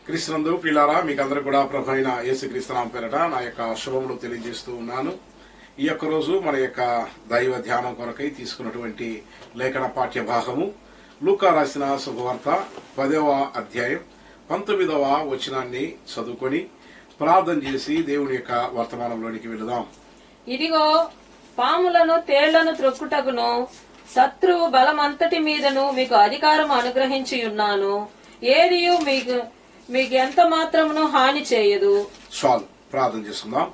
క్రీస్తునందు ప్రియులారా, మీకందరూ కూడా ప్రభు అయిన యేసుక్రీస్తు నామమున పేరట నా యొక్క శుభములు తెలియజేస్తూ ఉన్నాను. ఈ యొక్క రోజు మన యొక్క దైవ ధ్యానం కొరకై తీసుకున్నటువంటి లేఖన పాఠ్య భాగము లూకా రాసిన శుభవార్త 10వ అధ్యాయం 19వ వచనాన్ని చదువుకొని ప్రార్థన చేసి దేవుని యొక్క వర్తమానంలోనికి వెళదాం. ఇదిగో పాములను తేళ్లను త్రొక్కుటకును శత్రువు బలమంతటి మీదను మీకు అధికారం అనుగ్రహించి ఉన్నాను. ఏదియు మీకు ఎంత మాత్రమును హాని చేయదు. చాలు, ప్రార్థన చేసుకుందాం.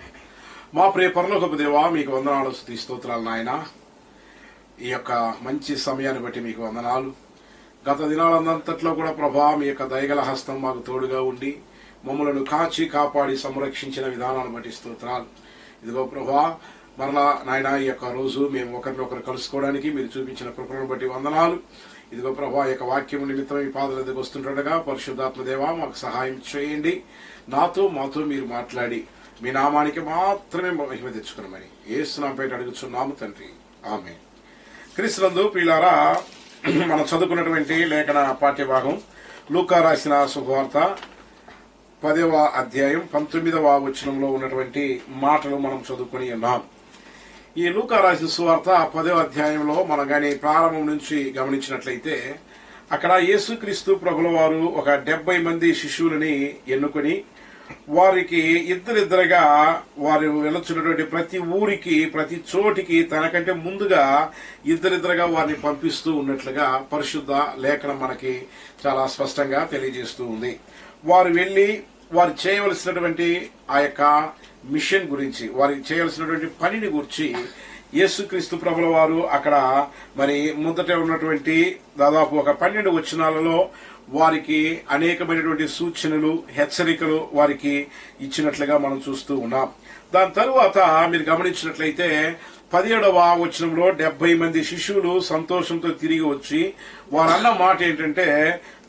మా ప్రియ పరలోకపు దేవా, మీకు వందనాలు, స్తుతి స్తోత్రాలు నాయన. ఈ యొక్క మంచి సమయాన్ని బట్టి మీకు వందనాలు. గత దినాలంతట్లో కూడా ప్రభా మీ యొక్క దయగల హస్తం మాకు తోడుగా ఉండి మమ్మలను కాచి కాపాడి సంరక్షించిన విధానాన్ని బట్టి స్తోత్రాలు. ఇదిగో ప్రభా, మరలా నాయన ఈ యొక్క రోజు మేము ఒకరినొకరు కలుసుకోవడానికి మీరు చూపించిన కృపను బట్టి వందనాలు. ఇదిగో ప్రభా, యొక్క వాక్యం నిమిత్తం ఈ పాదల దగ్గరకు వస్తుండగా పరిశుద్ధాత్మ దేవా మాకు సహాయం చేయండి. మాతో మీరు మాట్లాడి మీ నామానికి మాత్రమే మహిమ తెచ్చుకున్నామని యేసు నామముపై అడుగుచున్నాము తండ్రి, ఆమేన్. క్రీస్తునందు ప్రియులారా, మనం చదువుకున్నటువంటి లేఖన పాఠ్యభాగం లూకా రాసిన శుభవార్త 10వ అధ్యాయం 19వ వచనంలో ఉన్నటువంటి మాటలు మనం చదువుకుని ఉన్నాం. ఈ లూకా రాసిన సువార్త 10వ అధ్యాయంలో మనం గాని ప్రారంభం నుంచి గమనించినట్లయితే అక్కడ యేసుక్రీస్తు ప్రభుల వారు ఒక 70 మంది శిష్యులని ఎన్నుకొని వారికి ఇద్దరిద్దరుగా వారు వెళ్ళొచ్చినటువంటి ప్రతి ఊరికి ప్రతి చోటికి తనకంటే ముందుగా ఇద్దరిద్దరుగా వారిని పంపిస్తూ ఉన్నట్లుగా పరిశుద్ధ లేఖనం మనకి చాలా స్పష్టంగా తెలియజేస్తూ ఉంది. వారు వెళ్లి వారు చేయవలసినటువంటి ఆ యొక్క మిషన్ గురించి, వారికి చేయవలసినటువంటి పనిని గురించి యేసుక్రీస్తు ప్రభుల వారు అక్కడ మరి మొదట ఉన్నటువంటి దాదాపు ఒక 12 వచనాలలో వారికి అనేకమైనటువంటి సూచనలు, హెచ్చరికలు వారికి ఇచ్చినట్లుగా మనం చూస్తూ ఉన్నాం. దాని తరువాత మీరు గమనించినట్లయితే 17వ వచనంలో 70 మంది శిష్యులు సంతోషంతో తిరిగి వచ్చి వారన్న మాట ఏంటంటే,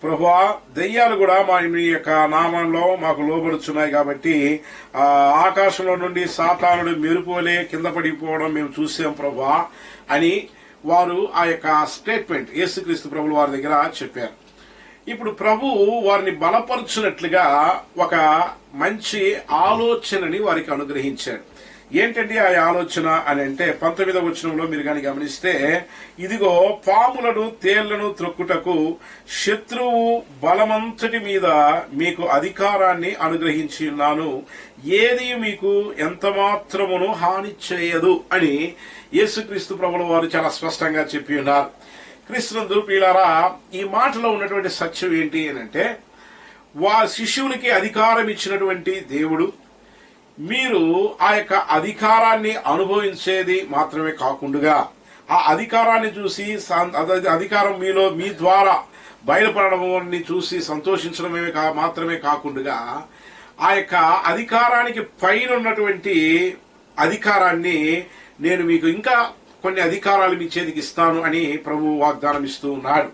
ప్రభువా, దెయ్యాలు కూడా మీ యొక్క నామంలో మాకు లోబడుచున్నాయి కాబట్టి ఆకాశంలో నుండి సాతానుడు మెరుపువలే కింద పడిపోవడం మేము చూసాం ప్రభువా అని వారు ఆ యొక్క స్టేట్మెంట్ యేసుక్రీస్తు ప్రభుల వారి దగ్గర చెప్పారు. ఇప్పుడు ప్రభు వారిని బలపరుచున్నట్లుగా ఒక మంచి ఆలోచనని వారికి అనుగ్రహించాడు. ఏంటండి ఆ ఆలోచన అని అంటే 19వ వచనంలో మీరు గాని గమనిస్తే, ఇదిగో పాములను తేళ్లను త్రొక్కుటకు శత్రువు బలమంతటి మీద మీకు అధికారాన్ని అనుగ్రహించి ఉన్నాను. ఏది మీకు ఎంత మాత్రమును హాని చేయదు అని యేసుక్రీస్తు ప్రభుల వారు చాలా స్పష్టంగా చెప్పి ఉన్నారు. క్రీస్తునందు ప్రియులారా, ఈ మాటలో ఉన్నటువంటి సత్యం ఏంటి అని అంటే, శిష్యులకి అధికారం ఇచ్చినటువంటి దేవుడు మీరు ఆ యొక్క అధికారాన్ని అనుభవించేది మాత్రమే కాకుండా ఆ అధికారాన్ని చూసి అధికారం మీ ద్వారా బయలుపడడాన్ని చూసి సంతోషించడమే మాత్రమే కాకుండా ఆ యొక్క అధికారానికి పైన ఉన్నటువంటి అధికారాన్ని నేను మీకు ఇంకా కొన్ని అధికారాలు మీ చేతికి ఇస్తాను అని ప్రభు వాగ్దానం ఇస్తూ ఉన్నాడు.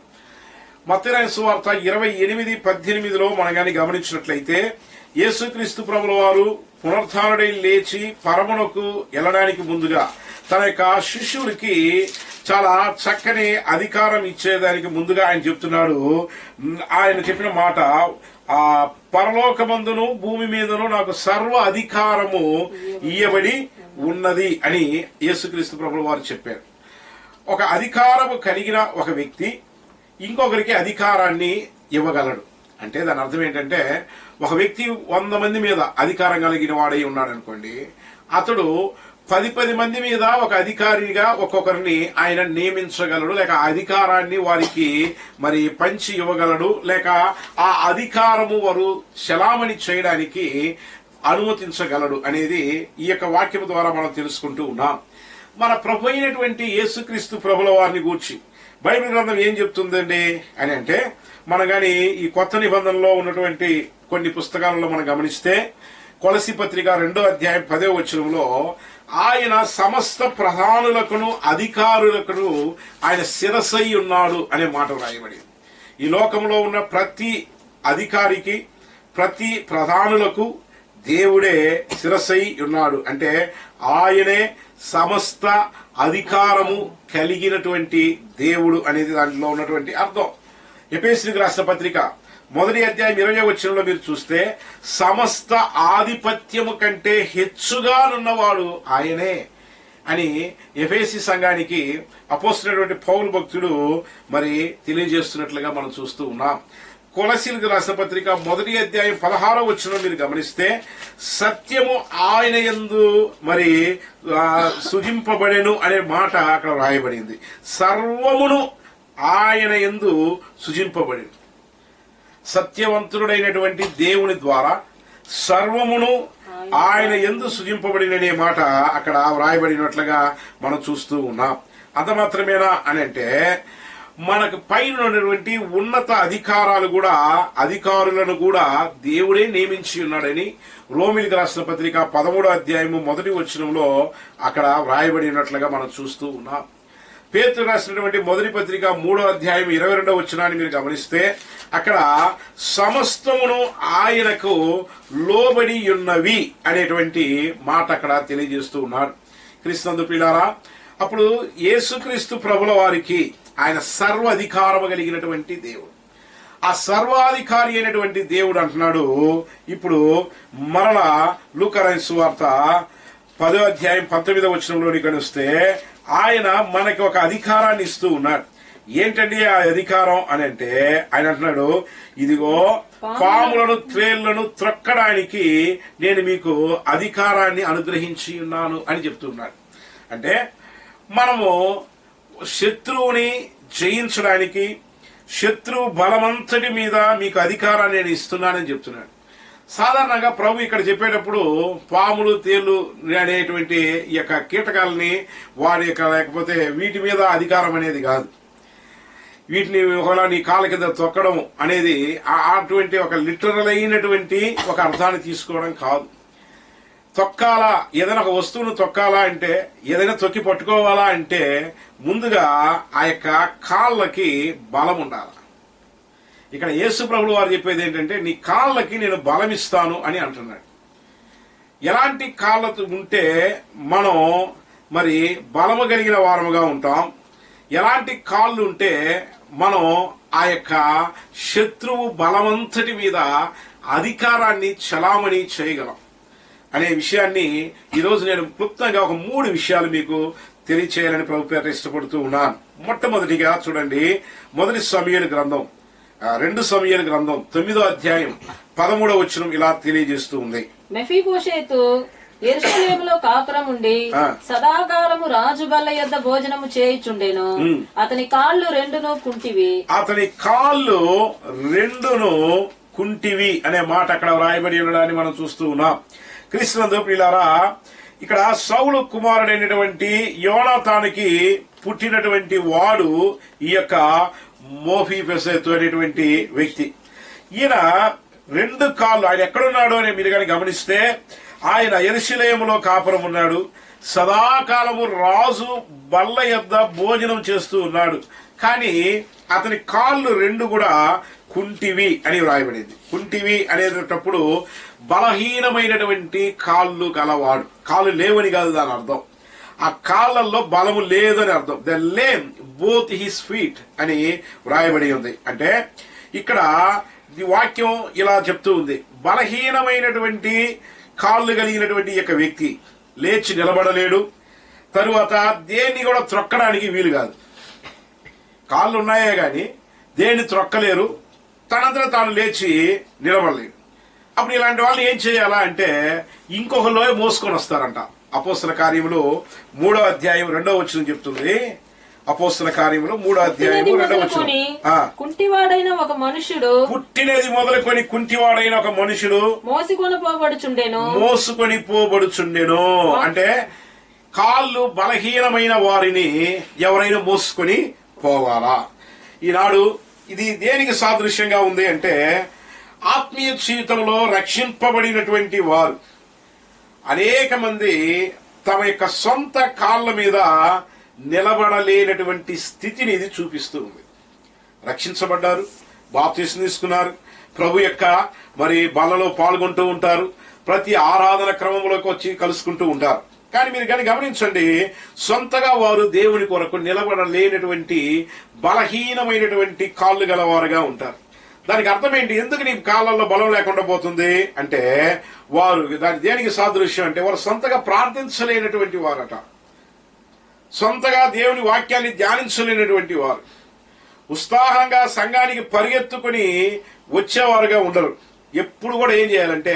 మత్తయి రాసిన సువార్త 28:18లో మనం గాని గమనించినట్లయితే యేసుక్రీస్తు ప్రభుల వారు పునరుత్థానుడై లేచి పరమునకు వెళ్ళడానికి ముందుగా తన యొక్క శిష్యులకి చాలా చక్కని అధికారం ఇచ్చేదానికి ముందుగా ఆయన చెప్తున్నాడు. ఆయన చెప్పిన మాట, ఆ పరలోకమందును భూమి మీదను నాకు సర్వ అధికారము ఇయ్యబడి ఉన్నది అని యేసుక్రీస్తు ప్రభుల వారు చెప్పారు. ఒక అధికారము కలిగిన ఒక వ్యక్తి ఇంకొకరికి అధికారాన్ని ఇవ్వగలడు. అంటే దాని అర్థం ఏంటంటే, ఒక వ్యక్తి 100 మంది మీద అధికారం కలిగిన వాడై ఉన్నాడు అనుకోండి, అతడు 10 మంది మీద ఒక అధికారిగా ఒక్కొక్కరిని ఆయన నియమించగలడు, లేక ఆ అధికారాన్ని వారికి మరి పంచి ఇవ్వగలడు, లేక ఆ అధికారము వారు చలామణి చేయడానికి అనుమతించగలడు అనేది ఈ యొక్క వాక్యం ద్వారా మనం తెలుసుకుంటూ ఉన్నాం. మన ప్రభు అయినటువంటి యేసుక్రీస్తు ప్రభుల వారిని గూర్చి బైబిల్ గ్రంథం ఏం చెప్తుందండి అని అంటే, మనం గాని ఈ కొత్త నిబంధనలో ఉన్నటువంటి కొన్ని పుస్తకాలలో మనం గమనిస్తే కొలసి పత్రిక 2వ అధ్యాయం 10వ వచనంలో ఆయన సమస్త ప్రధానులకును అధికారులకును ఆయన శిరసై ఉన్నాడు అనే మాట రాయబడింది. ఈ లోకంలో ఉన్న ప్రతి అధికారికి, ప్రతి ప్రధానులకు దేవుడే శిరసై ఉన్నాడు. అంటే ఆయనే సమస్త అధికారము కలిగినటువంటి దేవుడు అనేది దాంట్లో ఉన్నటువంటి అర్థం. ఎఫెసీయులకు రాసిన పత్రిక మొదటి అధ్యాయం 20వ వచనంలో మీరు చూస్తే సమస్త ఆధిపత్యము కంటే హెచ్చుగానున్నవాడు ఆయనే అని ఎఫెసీ సంఘానికి అపోస్తలుడైనటువంటి పౌలు భక్తుడు మరి తెలియజేస్తున్నట్లుగా మనం చూస్తూ ఉన్నాం. కొలసీలకు రాసిన పత్రిక మొదటి అధ్యాయం 16వ వచనం మీరు గమనిస్తే సత్యము ఆయన యందు మరి సృజింపబడెను అనే మాట అక్కడ రాయబడింది. సర్వమును ఆయన యందు సృజింపబడెను. సత్యవంతుడైనటువంటి దేవుని ద్వారా సర్వమును ఆయన యందు సృజింపబడిననే మాట అక్కడ వ్రాయబడినట్లుగా మనం చూస్తూ ఉన్నాం. అంత మాత్రమేనా అని అంటే మనకు పైన ఉన్నటువంటి ఉన్నత అధికారులను కూడా దేవుడే నియమించి ఉన్నాడని రోమిలికి రాసిన పత్రిక 13వ అధ్యాయము మొదటి వచనంలో అక్కడ వ్రాయబడినట్లుగా మనం చూస్తూ ఉన్నాం. పేతురు రాసినటువంటి మొదటి పత్రిక 3వ అధ్యాయం 22వ వచనాన్ని మీరు గమనిస్తే అక్కడ సమస్తమును ఆయనకు లోబడి ఉన్నవి అనేటువంటి మాట అక్కడ తెలియజేస్తూ ఉన్నాడు. క్రీస్తునందు ప్రియులారా, అప్పుడు యేసుక్రీస్తు ప్రభుల వారికి ఆయన సర్వ అధికారము కలిగినటువంటి దేవుడు. ఆ సర్వాధికారి అయినటువంటి దేవుడు అంటున్నాడు. ఇప్పుడు మరలా లూకా రాసిన సువార్త 10వ అధ్యాయం 19వ వచనంలోని కనిస్తే ఆయన మనకి ఒక అధికారాన్ని ఇస్తూ ఉన్నాడు. ఏంటండి ఆ అధికారం అని అంటే ఆయన అంటున్నాడు, ఇదిగో పాములను త్రేళ్లను త్రొక్కడానికి నేను మీకు అధికారాన్ని అనుగ్రహించి ఉన్నాను అని చెప్తున్నాడు. అంటే మనము శత్రువుని జయించడానికి శత్రువు బలమంతటి మీద మీకు అధికారాన్ని నేను ఇస్తున్నానని చెప్తున్నాడు. సాధారణంగా ప్రభు ఇక్కడ చెప్పేటప్పుడు పాములు తేళ్లు అనేటువంటి ఈ యొక్క కీటకాలని వాడి యొక్క లేకపోతే వీటి మీద అధికారం అనేది కాదు. వీటిని ఒకవేళ నీ కాళ్ళ కింద తొక్కడం అనేది అటువంటి ఒక లిటరల్ అయినటువంటి ఒక అర్థాన్ని తీసుకోవడం కాదు. తొక్కాలా, ఏదైనా ఒక వస్తువును తొక్కాలా అంటే, ఏదైనా తొక్కి పట్టుకోవాలా అంటే ముందుగా ఆ యొక్క కాళ్ళకి బలం ఉండాలి. ఇక్కడ యేసు ప్రభువు వారు చెప్పేది ఏంటంటే నీ కాళ్ళకి నేను బలం ఇస్తాను అని అంటున్నాడు. ఎలాంటి కాళ్ళతో ఉంటే మనం మరి బలము కలిగిన వారముగా ఉంటాం, ఎలాంటి కాళ్ళు ఉంటే మనం ఆ యొక్క శత్రువు బలమంతటి మీద అధికారాన్ని చలామణి చేయగలం అనే విషయాన్ని ఈరోజు నేను క్లుప్తంగా ఒక 3 విషయాలు మీకు తెలియచేయాలని ప్రభు పేరిట ఇష్టపడుతూ ఉన్నాను. మొట్టమొదటిగా చూడండి, మొదటి సమూయేలు గ్రంథం 2 సమూయేలు గ్రంథం 9వ అధ్యాయం 13వ వచనం ఇలా తెలియజేస్తూ ఉంది. మెఫీబోషేతు యెరూషలేములో కాపురం ఉండి సదాకాలము రాజు బల్ల యొద్ద భోజనము చేయుచుండెను. అతని కాళ్ళు 2 కుంటివి. అతని కాళ్ళు 2 కుంటివి అనే మాట అక్కడ వ్రాయబడి ఉండడాన్ని మనం చూస్తూ ఉన్నాం. క్రీస్తునందు ప్రియులారా, ఇక్కడ సౌలు కుమారుడైనటువంటి యోనాతానుకి పుట్టినటువంటి వాడు ఈ యొక్క మెఫీబోషెతు అనేటువంటి వ్యక్తి. ఈయన 2 కాళ్ళు, ఆయన ఎక్కడున్నాడు అని మీరు కానీ గమనిస్తే ఆయన యెరూషలేములో కాపురం ఉన్నాడు. సదాకాలము రాజు బల్ల యొద్ద భోజనం చేస్తూ ఉన్నాడు. కానీ అతని కాళ్ళు 2 కూడా కుంటివి అని వ్రాయబడింది. కుంటివి అనేటప్పుడు బలహీనమైనటువంటి కాళ్ళు గలవాడు, కాళ్ళు లేవని కాదు దాని అర్థం. ఆ కాళ్ళల్లో బలము లేదని అర్థం. The lame both his feet అని వ్రాయబడి ఉంది. అంటే ఇక్కడ ఈ వాక్యం ఇలా చెప్తూ ఉంది, బలహీనమైనటువంటి కాళ్ళు కలిగినటువంటి యొక్క వ్యక్తి లేచి నిలబడలేడు. తరువాత దేన్ని కూడా త్రొక్కడానికి వీలు కాదు. కాళ్ళు ఉన్నాయే గాని దేన్ని త్రొక్కలేరు, తనంతట తాను లేచి నిలబడలేడు. అప్పుడు ఇలాంటి వాళ్ళు ఏం చేయాలా అంటే ఇంకొక లోయ మోసుకొని వస్తారంట. అపోస్తల కార్యములు 3వ అధ్యాయం 2వ వచనం చెప్తుంది. అపోస్తల కార్యములు 3వ అధ్యాయం 2వ వచనం, కుంటివాడైన ఒక మనుషుడు, పుట్టినది మొదలుకొని కుంటివాడైన ఒక మనుషుడు మోసుకొని పోబడుచుండెను. అంటే కాళ్ళు బలహీనమైన వారిని ఎవరైనా మోసుకొని పోవాలా? ఈనాడు ఇది దేనికి సాదృశ్యంగా ఉంది అంటే ఆత్మీయ జీవితంలో రక్షింపబడినటువంటి వారు అనేక మంది తమ యొక్క సొంత కాళ్ళ మీద నిలబడలేనటువంటి స్థితిని ఇది చూపిస్తూ ఉంది. రక్షించబడ్డారు, బాప్తిస్మం తీసుకున్నారు, ప్రభు యొక్క మరి బలలో పాల్గొంటూ ఉంటారు, ప్రతి ఆరాధన క్రమంలోకి వచ్చి కలుసుకుంటూ ఉంటారు. కానీ మీరు కానీ గమనించండి, సొంతగా వారు దేవుని కొరకు నిలబడలేనటువంటి బలహీనమైనటువంటి కాళ్ళు గలవారుగా ఉంటారు. దానికి అర్థం ఏంటి? ఎందుకు నీ కాళ్ళల్లో బలం లేకుండా పోతుంది అంటే, వారు దాని దేనికి సాదృశ్యం అంటే, వారు సొంతగా ప్రార్థించలేనటువంటి వారట, సొంతగా దేవుని వాక్యాన్ని ధ్యానించలేనటువంటి వారు, ఉత్సాహంగా సంఘానికి పరిగెత్తుకుని వచ్చేవారుగా ఉండరు. ఎప్పుడు కూడా ఏం చేయాలంటే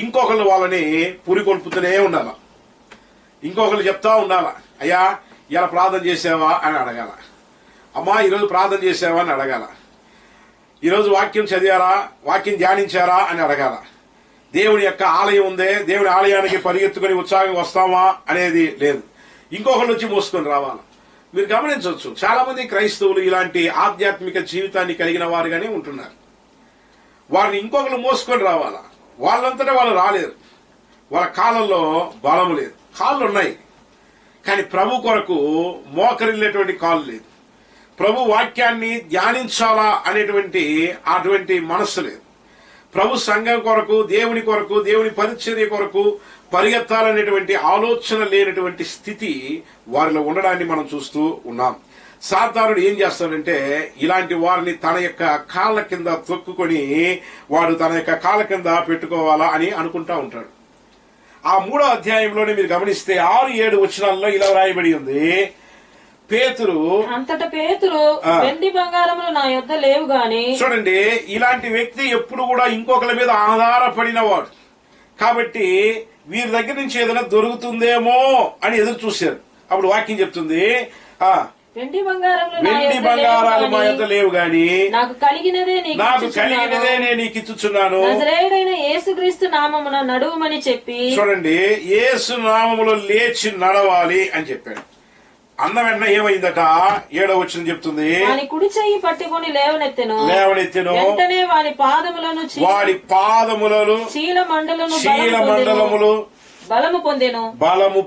ఇంకొకరు వాళ్ళని పురికొల్పుతూనే ఉండాల, ఇంకొకరు చెప్తా ఉండాల, అయ్యా ఇలా ప్రార్థన చేసావా అని అడగాల, అమ్మా ఈరోజు ప్రార్థన చేసావా అని అడగాల, ఈరోజు వాక్యం చదివారా, వాక్యం ధ్యానించారా అని అడగాల. దేవుని యొక్క ఆలయం ఉందే, దేవుని ఆలయానికి పరిగెత్తుకుని ఉత్సాహంగా వస్తామా అనేది లేదు, ఇంకొకళ్ళు వచ్చి మోసుకొని రావాలి. మీరు గమనించవచ్చు, చాలా మంది క్రైస్తవులు ఇలాంటి ఆధ్యాత్మిక జీవితాన్ని కలిగిన వారుగానే ఉంటున్నారు. వారిని ఇంకొకరు మోసుకొని రావాలా, వాళ్ళంతటా వాళ్ళు రాలేరు, వాళ్ళ కాళ్ళల్లో బలము లేదు. కాళ్ళు ఉన్నాయి కానీ ప్రభు కొరకు మోకరిల్లేటువంటి కాళ్ళు లేదు, ప్రభు వాక్యాన్ని ధ్యానించాలా అనేటువంటి అటువంటి మనస్సు లేదు, ప్రభు సంఘం కొరకు, దేవుని కొరకు, దేవుని పరిచర్య కొరకు పరిగెత్తాలనేటువంటి ఆలోచన లేనటువంటి స్థితి వారిలో ఉండడాన్ని మనం చూస్తూ ఉన్నాం. సాతానుడు ఏం చేస్తాడంటే ఇలాంటి వారిని తన యొక్క కాళ్ళ కింద తొక్కుకొని వాడు తన యొక్క కాళ్ళ కింద పెట్టుకోవాలా అని అనుకుంటా ఉంటాడు. ఆ 3వ అధ్యాయంలోనే మీరు గమనిస్తే 6-7 వచనాల్లో ఇలా రాయబడి ఉంది, పేతురు అంతట పేతురు వెండి బంగారములు నా యొద్ద లేవు గాని. చూడండి, ఇలాంటి వ్యక్తి ఎప్పుడు కూడా ఇంకొకరి మీద ఆధారపడిన వాడు కాబట్టి వీరి దగ్గర నుంచి ఏదైనా దొరుకుతుందేమో అని ఎదురు చూశారు. అప్పుడు వాక్యం చెప్తుంది, వెండి బంగారాలు మా యొద్ద లేవు గాని నాకు కలిగినదే నేను నీకు ఇచ్చుచున్నాను, నజరేయుడైన యేసుక్రీస్తు నామమున నడువమని చెప్పి. చూడండి, యేసు నామములో లేచి నడవాలి అని చెప్పాడు. అన్న వెంటనే ఏమైందట? 7వ వచనం చెప్తుంది, వాని కుడి చెయ్యి పట్టుకుని లేవనెత్తెను, వెంటనే వాడి పాదములను చీలమండలములు బలము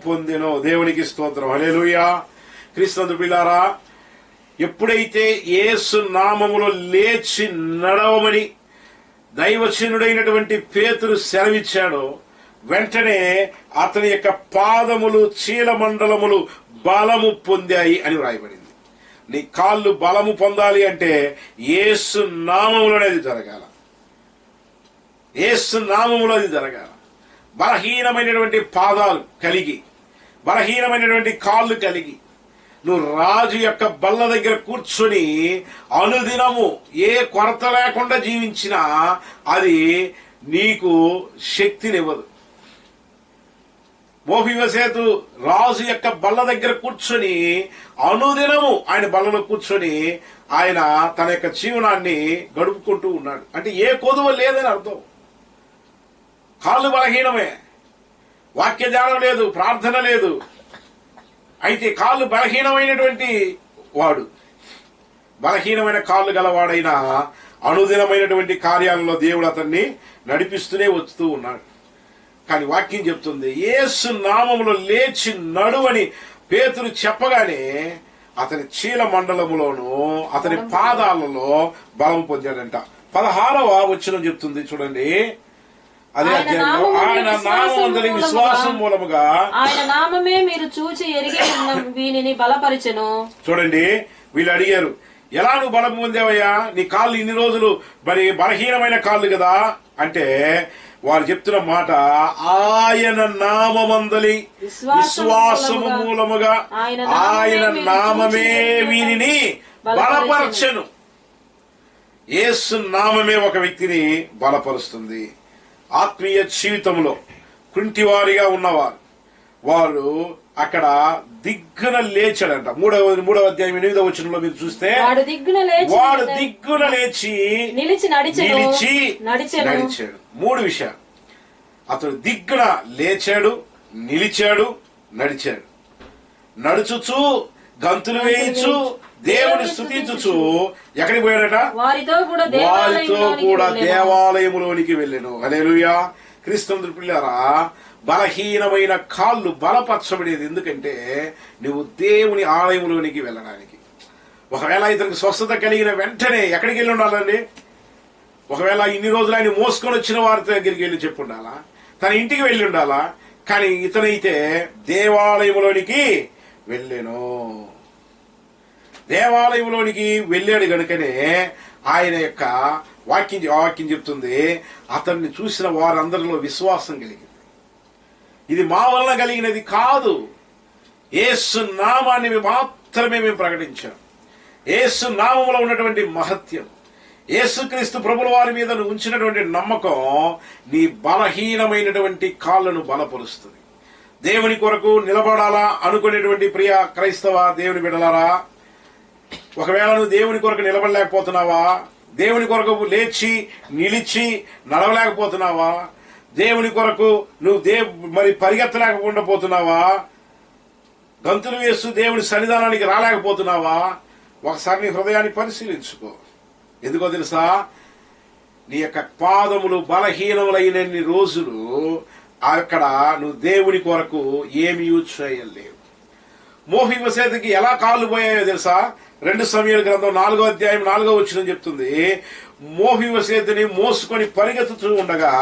పొందెను. దేవునికి స్తోత్రం, హల్లెలూయా. క్రీస్తు పిల్లారా, ఎప్పుడైతే యేసు నామములో లేచి నడవమని దైవచనుడైనటువంటి పేతురు సెలవిచ్చాడో వెంటనే అతని యొక్క పాదములు చీలమండలములు బలము పొందాయి అని వ్రాయబడింది. నీ కాళ్ళు బలము పొందాలి అంటే యేసు నామములోనే అది జరగాల, యేసు నామములో అది జరగాల. బలహీనమైనటువంటి పాదాలు కలిగి, బలహీనమైనటువంటి కాళ్ళు కలిగి నువ్వు రాజు యొక్క బల్ల దగ్గర కూర్చొని అనుదినము ఏ కొరత లేకుండా జీవించినా అది నీకు శక్తినివ్వదు. మోఫీబోషెతు రాజు యొక్క బల్ల దగ్గర కూర్చొని అనుదినము ఆయన బల్లలో కూర్చొని ఆయన తన యొక్క జీవనాన్ని గడుపుకుంటూ ఉన్నాడు. అంటే ఏ కొదువ లేదని అర్థం. కాళ్ళు బలహీనమే, వాక్య ధ్యానం లేదు, ప్రార్థన లేదు. అయితే కాళ్ళు బలహీనమైనటువంటి వాడు, బలహీనమైన కాళ్ళు గలవాడైన అనుదినమైనటువంటి కార్యాలలో దేవుడు అతన్ని నడిపిస్తూనే వస్తూ ఉన్నాడు. కానీ వాక్యం చెప్తుంది, యేసు నామములో లేచి నడువని పేతురు చెప్పగానే అతని చీల మండలములోను అతని పాదాలలో బలం పొందాడంట. 16వ వచనం చెప్తుంది చూడండి, అదే అధ్యాయంలో, ఆయన నామమందలి విశ్వాసం మూలముగా ఆయన నామమే మీరు చూచి ఎరిగి ఉన్న వీనిని బలపరిచెను. చూడండి, వీళ్ళు అడిగారు, ఎలా నువ్వు బలం పొందావయ్యా? నీ కాళ్ళు ఇన్ని రోజులు మరి బలహీనమైన కాళ్ళు కదా అంటే వారు చెప్తున్న మాట, ఆయన నామమందలి విశ్వాసము మూలముగా ఆయన నామమే వీరిని బలపరచెను. యేసు నామమే ఒక వ్యక్తిని బలపరుస్తుంది. ఆత్మీయ జీవితంలో కుంటివారిగా ఉన్నవారు వారు అక్కడ దిగ్గున లేచాడంట. 3వ అధ్యాయం 8వ వచనంలో మీరు చూస్తే వాడు దిగ్గున లేచి నడిచాడు. 3 విషయాలు. అతడు దిగ్గున లేచాడు, నిలిచాడు, నడిచాడు. నడుచుచు, గంతులు వేయించు, దేవుని స్తుతించుచు ఎక్కడికి పోయాడట? వారితో కూడా దేవాలయములోనికి వెళ్ళాను. హల్లెలూయా. క్రీస్తు పిల్లారా, బలహీనమైన కాళ్ళు బలపరచబడేది ఎందుకంటే నువ్వు దేవుని ఆలయంలోనికి వెళ్ళడానికి. ఒకవేళ ఇతనికి స్వస్థత కలిగిన వెంటనే ఎక్కడికి వెళ్ళి ఉండాలండి? ఒకవేళ ఇన్ని రోజులు ఆయన మోసుకొని వచ్చిన వారి దగ్గరికి వెళ్ళి చెప్పి ఉండాలా, తన ఇంటికి వెళ్ళి ఉండాలా. కానీ ఇతనైతే దేవాలయంలోనికి వెళ్ళాను. దేవాలయంలోనికి వెళ్ళాడు గనుకనే ఆయన యొక్క వాక్యం చెప్తుంది, అతన్ని చూసిన వారందరిలో విశ్వాసం కలిగింది. ఇది మా వలన కలిగినది కాదు, యేసు నామాన్ని మాత్రమే మేము ప్రకటించాం. యేసు నామములో ఉన్నటువంటి మహత్యం, యేసుక్రీస్తు ప్రభుల వారి మీద నువ్వు ఉంచినటువంటి నమ్మకం నీ బలహీనమైనటువంటి కాళ్ళను బలపరుస్తుంది. దేవుని కొరకు నిలబడాలా అనుకునేటువంటి ప్రియ క్రైస్తవ దేవుని బిడ్డలారా, ఒకవేళ నువ్వు దేవుని కొరకు నిలబడలేకపోతున్నావా, దేవుని కొరకు లేచి నిలిచి నడవలేకపోతున్నావా, దేవుని కొరకు నువ్వు మరి పరిగెత్తలేకుండా పోతున్నావా, గంతులు వేస్తూ దేవుని సన్నిధానానికి రాలేకపోతున్నావా, ఒకసారి నీ హృదయాన్ని పరిశీలించుకో. ఎందుకో తెలుసా, నీ యొక్క పాదములు బలహీనములైనన్ని రోజులు అక్కడ నువ్వు దేవుని కొరకు ఏమీ చేయలేవు. మోహివసేతకి ఎలా కాళ్ళు పోయాయో తెలుసా, 2 సమూయేలు గ్రంథం 4వ అధ్యాయం 4వ వచనం చెప్తుంది. మోహివసేతుని మోసుకొని పరిగెత్తుతూ ఉండగా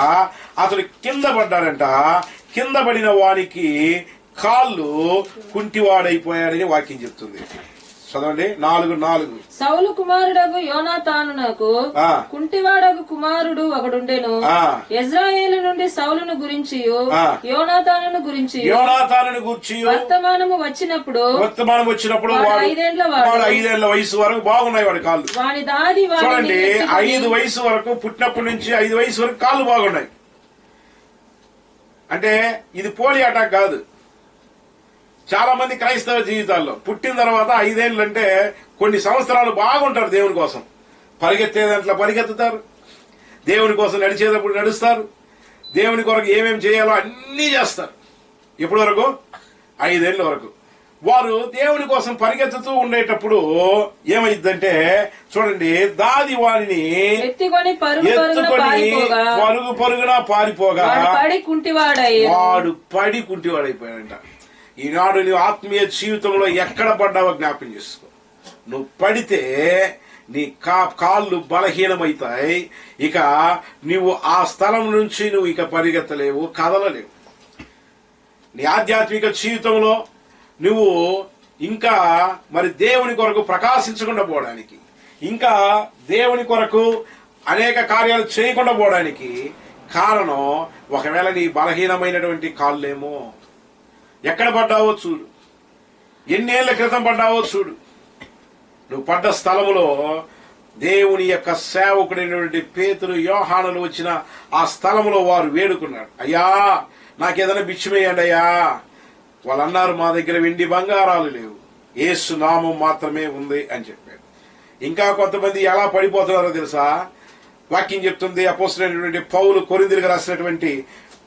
అతడు కింద పడ్డాడంట. కింద పడిన వానికి కాళ్ళు కుంటివాడైపోయాడని వాక్యం చెప్తుంది. చదవండి 4:4. సౌలు కుమారుడగు యోనాతానునకు కుంటివాడగు కుమారుడు ఒకడుండెను. ఇశ్రాయేలు నుండి సౌలును గురించి యోనాతానును గురించి వర్తమానము వచ్చినప్పుడు వాడు 5 వయసు వరకు బాగున్నాయి వాడి కాళ్ళు. వాని దాది చూడండి, 5 వయసు వరకు, పుట్టినప్పటి నుంచి 5 వయసు వరకు కాళ్ళు బాగున్నాయి. అంటే ఇది పోలియో అటాక్ కాదు. చాలా మంది క్రైస్తవ జీవితాల్లో పుట్టిన తర్వాత 5 ఏళ్ళు అంటే కొన్ని సంవత్సరాలు బాగుంటారు, దేవుని కోసం పరిగెత్తే దాంట్లో పరిగెత్తుతారు, దేవుని కోసం నడిచేటప్పుడు నడుస్తారు, దేవుని కొరకు ఏమేమి చేయాలో అన్నీ చేస్తారు. ఎప్పటి వరకు? 5 ఏళ్ళ వరకు. వారు దేవుని కోసం పరిగెత్తుతూ ఉండేటప్పుడు ఏమైందంటే, చూడండి, దాది వారిని ఎత్తుకొని పరుగున పారిపోగా వాడు పడి కుంటివాడైపోయాడంట. ఈనాడు నువ్వు ఆత్మీయ జీవితంలో ఎక్కడ పడ్డావో జ్ఞాపకం చేసుకో. నువ్వు పడితే నీ కాళ్ళు బలహీనమైతాయి. ఇక నువ్వు ఆ స్థలం నుంచి నువ్వు ఇక పరిగెత్తలేవు, కదలలేవు. నీ ఆధ్యాత్మిక జీవితంలో నువ్వు ఇంకా మరి దేవుని కొరకు ప్రకాశించకుండా పోవడానికి, ఇంకా దేవుని కొరకు అనేక కార్యాలు చేయకుండా పోవడానికి కారణం ఒకవేళ నీ బలహీనమైనటువంటి కాళ్ళేమో. ఎక్కడ పడ్డావో చూడు, ఎన్నేళ్ల క్రితం పడ్డావో చూడు. నువ్వు పడ్డ స్థలములో దేవుని యొక్క సేవకుడైనటువంటి పేతురు, యోహానులు వచ్చిన ఆ స్థలములో వారు వేడుకున్నాడు, అయ్యా నాకేదైనా బిచ్చమేయండి అయ్యా. వాళ్ళు అన్నారు, మా దగ్గర వెండి బంగారాలు లేవు, యేసు నామం మాత్రమే ఉంది అని చెప్పాడు. ఇంకా కొంతమంది ఎలా పడిపోతున్నారో తెలుసా, వాక్యం చెప్తుంది. అపోస్తలుడైనటువంటి పౌలు కొరింథీయులకు రాసినటువంటి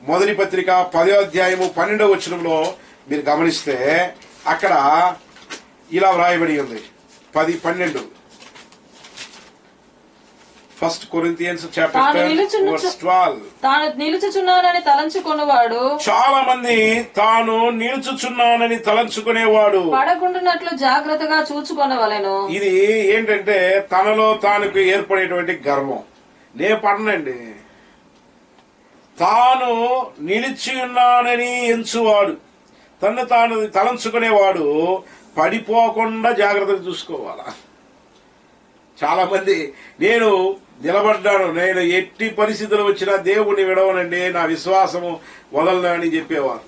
మొదటి పత్రిక 10వ అధ్యాయము 12వ వచనంలో మీరు గమనిస్తే అక్కడ ఇలా వ్రాయబడి ఉంది. 10:12 1 Corinthians chapter 10 verse 12. తాను నిలుచుచున్నానని తలంచుకునేవాడు, చాలా మంది తాను నిలుచుచున్నానని తలంచుకునేవాడు పడకుండానట్లు జాగ్రత్తగా చూచుకొనవలెను. ఇది ఏంటంటే తనలో తానుకు ఏర్పడేటువంటి గర్వం. నేను పడనండి. తాను నిలిచి ఉన్నానని ఎంచువాడు, తను తాను తలంచుకునేవాడు పడిపోకుండా జాగ్రత్తగా చూసుకోవాలా. చాలా మంది నేను నిలబడ్డాను, నేను ఎట్టి పరిస్థితులు వచ్చినా దేవుణ్ణి విడవనండి, నా విశ్వాసము వదలను అని చెప్పేవారు.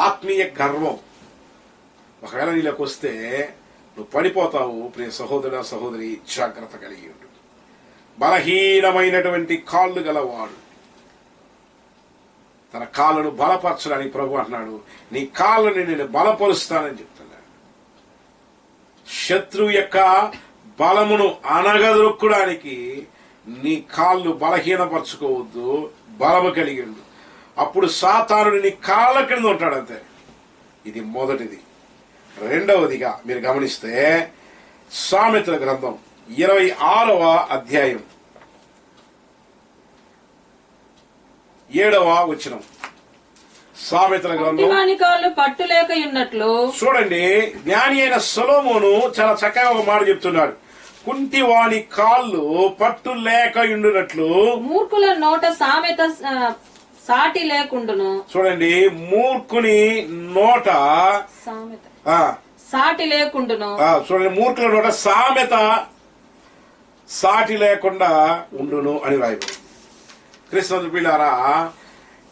ఆత్మీయ గర్వం ఒకవేళ నీళ్ళకి వస్తే నువ్వు పడిపోతావు. ప్రియ సహోదర సహోదరి, జాగ్రత్త కలిగి ఉండు. బలహీనమైనటువంటి కాళ్ళు గలవాడు తన కాళ్ళను బలపరచడానికి ప్రభు అంటున్నాడు, నీ కాళ్ళని నేను బలపరుస్తానని చెప్తున్నాడు. శత్రువు యొక్క బలమును అనగదొక్కడానికి నీ కాళ్ళు బలహీనపరచుకోవద్దు, బలము కలిగి ఉండు. అప్పుడు సాతానుడు నీ కాళ్ళ కింద ఉంటాడంతే. ఇది మొదటిది. రెండవదిగా మీరు గమనిస్తే సామెతల గ్రంథం 26వ అధ్యాయం 7వ వచనం. సామెతల గ్రంథం కాళ్ళు పట్టులేక ఉన్నట్లు. చూడండి, జ్ఞాని అయిన సొలొమోను చాలా చక్కగా ఒక మాట చెప్తున్నాడు. కుంటివాని కాళ్ళు పట్టు లేక ఉండునట్లు మూర్ఖుల నోట సామెత సాటి లేకుండును. చూడండి, మూర్ఖుని నోట సామెత సాటి లేకుండును. చూడండి, మూర్ఖుల నోట సామెత సాటి లేకుండా ఉండును అని రాయబడి. క్రీస్తు పిల్లారా,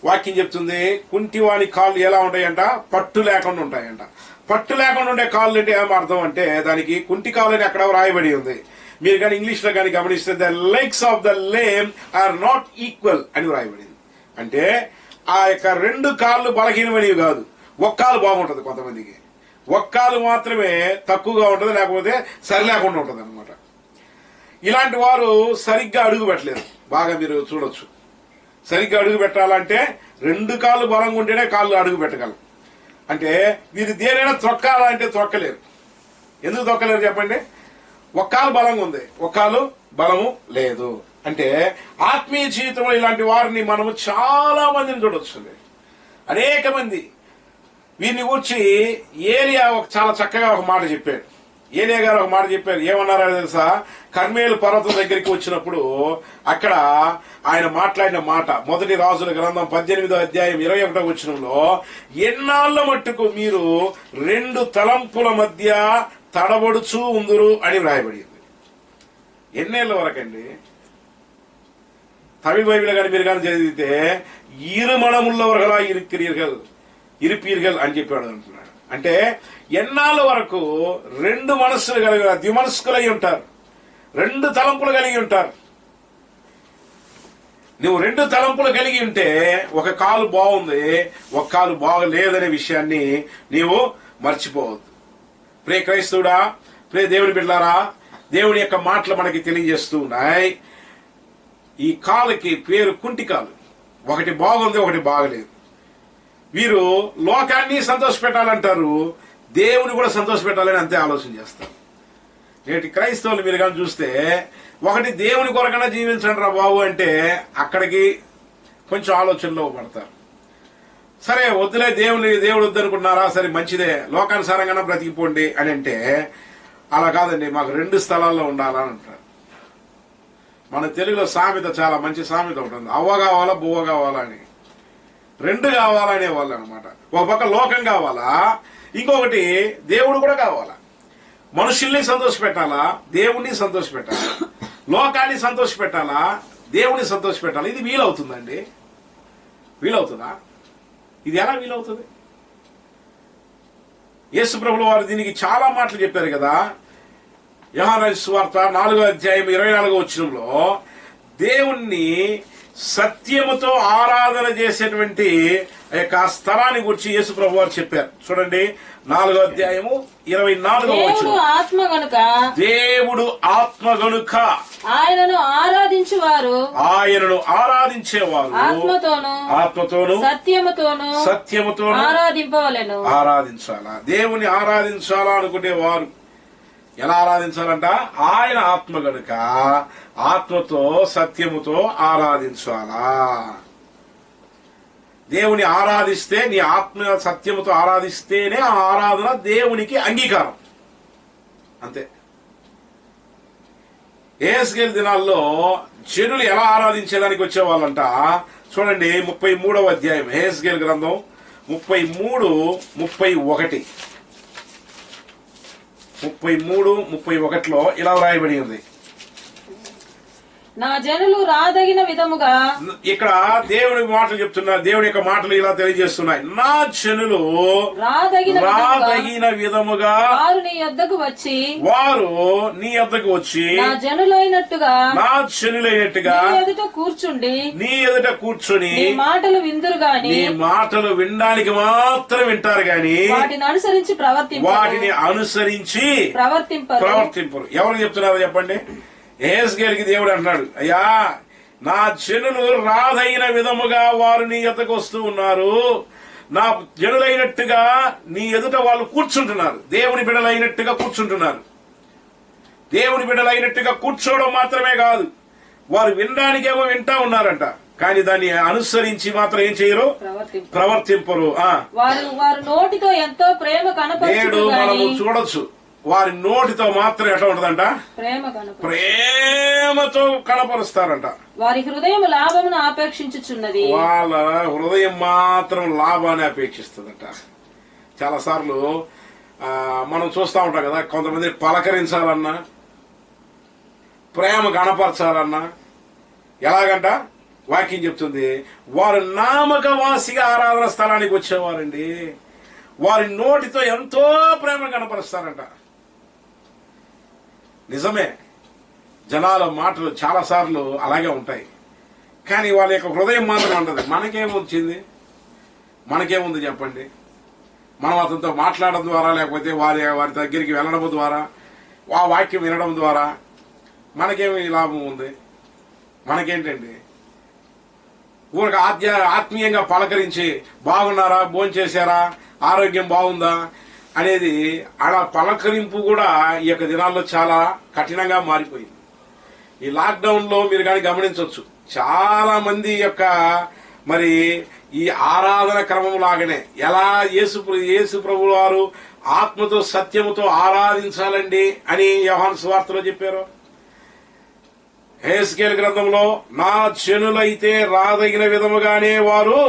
వాక్యం చెప్తుంది కుంటివాని కాళ్ళు ఎలా ఉంటాయంట? పట్టు లేకుండా ఉంటాయంట. పట్టు లేకుండా ఉండే కాళ్ళు అంటే ఏం అర్థం అంటే దానికి కుంటి కాళ్ళు అని అక్కడ రాయబడి ఉంది. మీరు కానీ ఇంగ్లీష్ లో కానీ గమనిస్తే the legs of the lame are not equal అని రాయబడింది. అంటే ఆ యొక్క రెండు కాళ్ళు బలహీనమైనవి కాదు, ఒక్క కాలు బాగుంటది. కొంతమందికి ఒక్క కాలు మాత్రమే తక్కువగా ఉంటది, లేకపోతే సరి లేకుండా ఉంటది అనమాట. ఇలాంటి వారు సరిగ్గా అడుగు పెట్టలేరు. బాగా మీరు చూడొచ్చు, సరిగ్గా అడుగు పెట్టాలంటే రెండు కాళ్ళు బలంగా ఉంటేనే కాళ్ళు అడుగు పెట్టగలరు. అంటే వీరు దేనైనా త్రొక్కాలంటే త్రొక్కలేరు. ఎందుకు తొక్కలేరు చెప్పండి? ఒక కాలు బలంగా ఉంది, ఒక కాలు బలము లేదు. అంటే ఆత్మీయ జీవితంలో ఇలాంటి వారిని మనము చాలా మందిని చూడొచ్చు. అనేక మంది వీరిని కూర్చి ఏలియా చాలా చక్కగా ఒక మాట చెప్పాడు. ఏలియా గారు ఒక మాట చెప్పారు. ఏమన్నారో తెలుసా? కర్మేలు పర్వతం దగ్గరికి వచ్చినప్పుడు అక్కడ ఆయన మాట్లాడిన మాట, మొదటి రాజుల గ్రంథం 18వ అధ్యాయం 21వ వచనంలో, ఎన్నాళ్ల మట్టుకు మీరు రెండు తలంపుల మధ్య తడబడుచూ ఉందురు అని వ్రాయబడింది. ఎన్నేళ్ల వరకండి? తమిళ బైబిల్ కానీ మీరు కానీ చదివితే ఇరుమణముల్లవరగలా ఇరుపీరుగల్ అని చెప్పాడు అంటున్నాడు. అంటే ఎన్నాళ్ళ వరకు రెండు మనస్సులు కలిగి ద్విమనస్కులై ఉంటారు, రెండు తలంపులు కలిగి ఉంటారు. నువ్వు రెండు తలంపులు కలిగి ఉంటే ఒక కాలు బాగుంది, ఒక కాలు బాగలేదనే విషయాన్ని నీవు మర్చిపోవద్దు. ప్రియ క్రైస్తవుడా, ప్రియ దేవుని బిడ్డలారా, దేవుని యొక్క మాటలు మనకి తెలియజేస్తూ ఉన్నాయి. ఈ కాలుకి పేరు కుంటి కాలు. ఒకటి బాగుంది, ఒకటి బాగలేదు. వీరు లోకాన్ని సంతోషపెట్టాలంటారు, దేవుని కూడా సంతోషపెట్టాలని అంతే ఆలోచన చేస్తారు. నేటి క్రైస్తవులు మీరు కానీ చూస్తే, ఒకటి దేవుని కొరకన్నా జీవించండి రా బాబు అంటే అక్కడికి కొంచెం ఆలోచనలో పడతారు. సరే వద్దులే, దేవుడు వద్దనుకున్నారా, సరే మంచిదే, లోకానుసారంగానే బ్రతికిపోండి అని అంటే, అలా కాదండి, మాకు రెండు స్థలాల్లో ఉండాలని అంటారు. మన తెలుగులో సామెత, చాలా మంచి సామెత ఉంటుంది, అవ్వ కావాలా బువ్వ కావాలా అని. రెండు కావాలనే వాళ్ళు అనమాట. ఒక పక్క లోకం కావాలా, ఇంకొకటి దేవుడు కూడా కావాలా. మనుషుల్ని సంతోష పెట్టాలా, దేవుణ్ణి సంతోష పెట్టాలా, లోకాన్ని సంతోష పెట్టాలా, దేవుణ్ణి సంతోష పెట్టాలా. ఇది వీలవుతుందండి? వీలవుతుందా? ఇది ఎలా వీలవుతుంది? యేసు ప్రభువు వారు దీనికి చాలా మాటలు చెప్పారు కదా. యోహాను సువార్త 4వ అధ్యాయం 24వ వచనంలో దేవుణ్ణి సత్యముతో ఆరాధన చేసేటువంటి యొక్క స్థలాన్ని గురించి యేసు ప్రభు వారు చెప్పారు. చూడండి, 4వ అధ్యాయము 24వ వచనం. ఆత్మ గనుక దేవుడు ఆత్మ గనుక ఆయనను ఆరాధించేవారు ఆత్మతోను సత్యముతోను ఆరాధించాలా. దేవుని ఆరాధించాలా అనుకునేవారు ఎలా ఆరాధించాలంట? ఆయన ఆత్మ గనుక ఆత్మతో సత్యముతో ఆరాధించాలా. దేవుని ఆరాధిస్తే, నీ ఆత్మ సత్యముతో ఆరాధిస్తేనే ఆ ఆరాధన దేవునికి అంగీకారం. అంతే. యెహెజ్కేలు దినాల్లో జనులు ఎలా ఆరాధించేదానికి వచ్చేవాళ్ళంట. చూడండి, 33వ అధ్యాయం యెహెజ్కేలు గ్రంథం 33:31. 33:31లో ఇలా రాయబడి ఉంది. నా జనులు రాదగిన విధముగా, ఇక్కడ దేవుని మాటలు చెప్తున్నారు. దేవుని యొక్క మాటలు ఇలా తెలియజేస్తున్నాయి. నా జనులు రాదగిన విధముగా వారు నీ యొద్దకు వచ్చి నా జనులైనట్టుగా నీ ఎదుట కూర్చుని నీ మాటలు విందురు గాని, నీ మాటలు వినడానికి మాత్రం వింటారు గాని వాటిని అనుసరించి ప్రవర్తింపరు. ఎవరు చెప్తున్నారు చెప్పండి? యెహెజ్కేలుకి దేవుడు అంటున్నాడు, అయ్యా నా జనులు రాదైన విధముగా వారు నీ ఎదుటకు వస్తూ ఉన్నారు, నా జనులైనట్టుగా నీ ఎదుట వాళ్ళు కూర్చుంటున్నారు, దేవుని బిడ్డలైనట్టుగా కూర్చుంటున్నారు. దేవుని బిడ్డలైనట్టుగా కూర్చోవడం మాత్రమే కాదు, వారు వినడానికేమో వింటా ఉన్నారంట, కానీ దాన్ని అనుసరించి మాత్రం ఏం చేయరు? ప్రవర్తింపరు. వారు నోటితో ఎంతో ప్రేమ నేడు మనము చూడొచ్చు, వారి నోటితో మాత్రం ఎట్లా ఉంటదంట? ప్రేమతో కనపరుస్తారంట. వారి హృదయం లాభమును ఆపేక్షించుచున్నది. వాళ్ళ హృదయం మాత్రం లాభాన్ని అపేక్షిస్తుందట. చాలా సార్లు మనం చూస్తా ఉంటాం కదా, కొంతమంది ప్రేమ గణపరచాలన్నా ఎలాగంట వాక్యం చెప్తుంది, వారు నామకవాసిగా ఆరాధన స్థలానికి వచ్చేవారండి. వారి నోటితో ఎంతో ప్రేమ గణపరుస్తారంట. నిజమే, జనాల మాటలు చాలా సార్లు అలాగే ఉంటాయి, కానీ వాళ్ళ యొక్క హృదయం మాత్రం ఉండదు. మనకేముంది చెప్పండి? మనం అతనితో మాట్లాడడం ద్వారా, లేకపోతే వారి దగ్గరికి వెళ్ళడం ద్వారా, ఆ వాక్యం వినడం ద్వారా మనకేమి లాభం ఉంది? మనకేంటండి? ఊరికి ఆత్మీయంగా పలకరించి బాగున్నారా, భోంచేశారా, ఆరోగ్యం బాగుందా అనేది అలా పలకరింపు కూడా ఈ యొక్క దినాల్లో చాలా కఠినంగా మారిపోయింది. ఈ లాక్డౌన్ లో మీరు కానీ గమనించవచ్చు, చాలా మంది యొక్క మరి ఈ ఆరాధన క్రమం లాగానే ఎలా యేసు ప్రభు వారు ఆత్మతో సత్యముతో ఆరాధించాలండి అని యోహాను సువార్తలో చెప్పారు. యెహెజ్కేలు గ్రంథంలో, నా జనులైతే రాదగిన విధముగానే వారు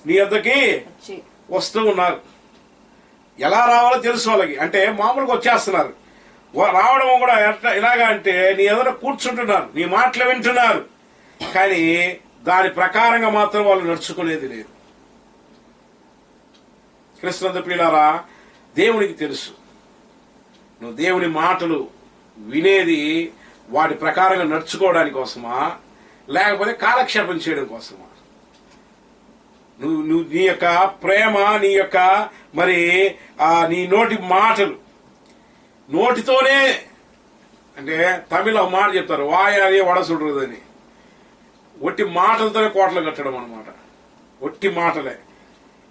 నీ వద్దకి వస్తూ ఉన్నారు. ఎలా రావాలో తెలుసు వాళ్ళకి, అంటే మామూలుగా వచ్చేస్తున్నారు. రావడం కూడా ఎలాగా అంటే నీ ఎదుట కూర్చుంటున్నారు, నీ మాటలు వింటున్నారు, కానీ దాని ప్రకారంగా మాత్రం వాళ్ళు నడుచుకునేది లేదు. క్రీస్తునందు ప్రియులారా, దేవునికి తెలుసు నువ్వు దేవుని మాటలు వినేది వాటి ప్రకారంగా నడుచుకోవడానికి కోసమా, లేకపోతే కాలక్షేపం చేయడం కోసమా. నువ్వు నీ యొక్క ప్రేమ, నీ యొక్క మరి నీ నోటి మాటలు, నోటితోనే, అంటే తమిళ మాట చెప్తారు, వాయాలి వడ సుడుదని, ఒట్టి మాటలతోనే కోటలు కట్టడం అన్నమాట. ఒట్టి మాటలే,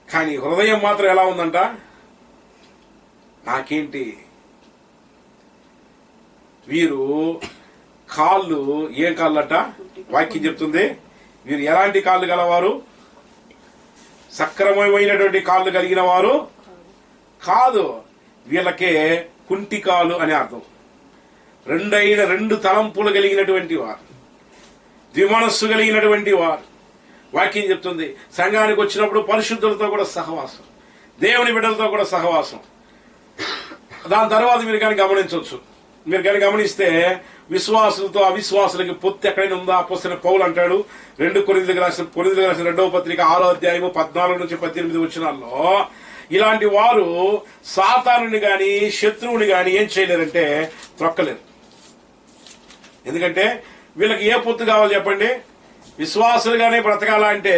కానీ హృదయం మాత్రం ఎలా ఉందంట, నాకేంటి. వీరు కాళ్ళు ఏం కాళ్ళట వాక్యం చెప్తుంది, వీరు ఎలాంటి కాళ్ళు గలవారు? సక్రమమైనటువంటి కాళ్ళు కలిగిన వారు కాదు, వీళ్ళకే కుంటి కాలు అని అర్థం. రెండు తలంపులు కలిగినటువంటి వారు, ద్విమనస్సు కలిగినటువంటి వారు. వాక్యం చెప్తుంది, సంఘానికి వచ్చినప్పుడు పరిశుద్ధులతో కూడా సహవాసం, దేవుని బిడ్డలతో కూడా సహవాసం. దాని తర్వాత మీరు కానీ గమనించవచ్చు, మీరు కానీ గమనిస్తే విశ్వాసులతో అవిశ్వాసులకి పొత్తు ఎక్కడైనా ఉందా? అపోస్తలుడైన పౌలు అంటాడు, 2 కొరింథీయులకు రాసిన 2వ పత్రిక 6వ అధ్యాయము 14 నుంచి 18 వచనాల్లో, ఇలాంటి వారు సాతానుని గాని శత్రువుని గాని ఏం చేయలేరంటే త్రొక్కలేరు. ఎందుకంటే వీళ్ళకి ఏ పొత్తు కావాలి చెప్పండి? విశ్వాసులుగానే బ్రతకాలంటే